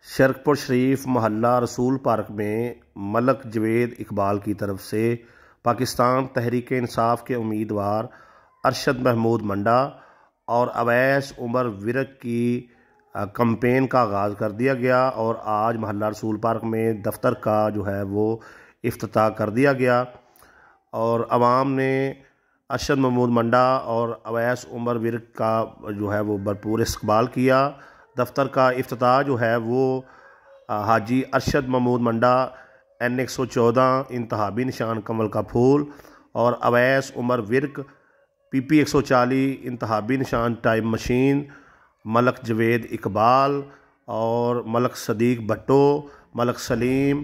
شرکپور شریف محلہ رسول پارک میں ملک جوید اقبال کی طرف سے پاکستان تحریک انصاف کے امیدوار ارشد محمود منڈا اور اویس عمر ورک کی کمپین کا آغاز کر دیا گیا اور آج محلہ رسول پارک میں دفتر کا جو ہے وہ افتتاح کر دیا گیا اور عوام نے ارشد محمود منڈا اور اویس عمر ورک کا جو ہے وہ بھرپور استقبال کیا۔ دفتر کا افتتاح جو ہے وہ حاجی ارشد محمود منڈا N 114 انتخابی نشان کمل کا پھول اور اویس عمر ورک PP 140 انتخابی نشان ٹائم مشین، ملک جوید اقبال اور ملک صدیق بھٹو، ملک سلیم،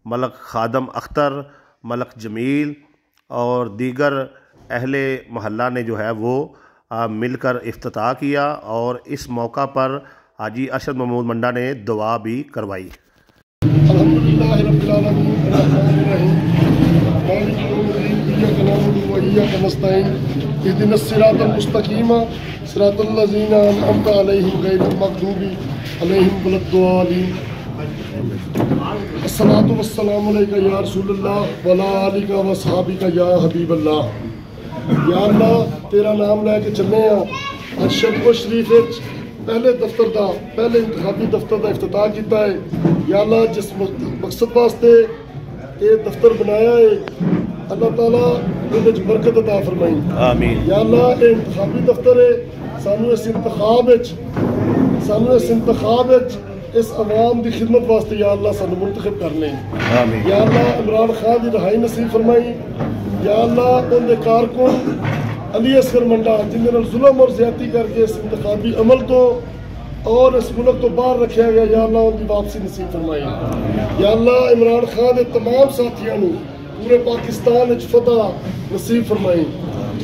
ملک خادم اختر، ملک جمیل اور دیگر اہل محلہ نے جو ہے وہ مل کر افتتاح کیا اور اس موقع پر حاجی ارشد محمود منڈا نے دعا بھی کروائی۔ الحمدللہ رب العالمین الرحمن الرحیم مالک یوم الدین ایاک نعبد و ایاک نستعین اهدنا الصراط المستقیم صراط الذین انعمت علیہم غیر المغضوب علیہم ولا الضالین۔ الصلاۃ والسلام علیک یا رسول اللہ وعلی آلک و اصحابک یا حبیب اللہ۔ یا اللہ تیرا نام لے کے چلے ہیں، شرکپور شریف پہلے دفتر دا پہلے انتخابی دفتر دا افتتاح کیتا ہے۔ یا اللہ جس مقصد واسطے یہ دفتر بنایا ہے اللہ تعالیٰ اندر برکت عطا فرمائی، آمین۔ یا اللہ یہ انتخابی دفتر ہے، سانو اس انتخاب اس عوام دی خدمت واسطے یا اللہ سانو منتخب کرنے، آمین۔ یا اللہ عمران خان دی رہائی نصیب فرمائی، یا اللہ ان دے کارکن علی اصغر منڈا جن نے ظلم اور زیادتی کر کے اس انتخابی عمل تو اور اس ملک تو باہر رکھا گیا، یا اللہ ان کی واپسی نصیب فرمائی۔ یا اللہ عمران خان دے تمام ساتھیوں نے پورے پاکستان وچ فتح نصیب فرمائی۔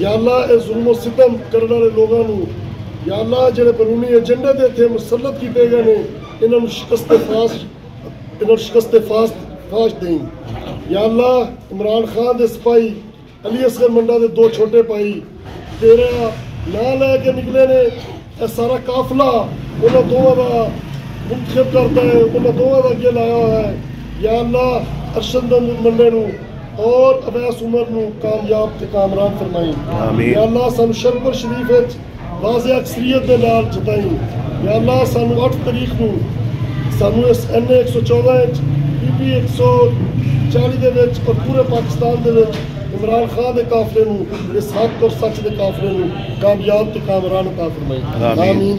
یا اللہ اے ظلم و ستم کرنے والے لوگوں نے یا اللہ جڑے بیرونی ایجنڈے دے تھے مسلط کیتے گئے نے انہوں شکست فاش دیں۔ یا اللہ عمران خان دے سپاہی علی اصغر منڈا دے دو چھوٹے بھائی تیرا نام لے کے نکلے نے، اے سارا قافلہ انہوں دونوں کا منتخب کرتا ہے، انہوں دونوں کا اگے لایا ہوا ہے۔ یا اللہ ارشد محمود منڈے نو اور اویس عمر نو کامیاب تے کامران فرمائی، آمین۔ یا اللہ سانو شرکپور شریف وچ واضح اکثریت دے نال جتائی۔ یا اللہ سانو 8 تاریخ نو سانو اس N 114 PP 140 دے وچ اور پورے پاکستان دے وچ عمران خان دے قافلے نو اس حق اور سچ دے قافلے نو کامیاب تے کامران عطا فرمائی، آمین۔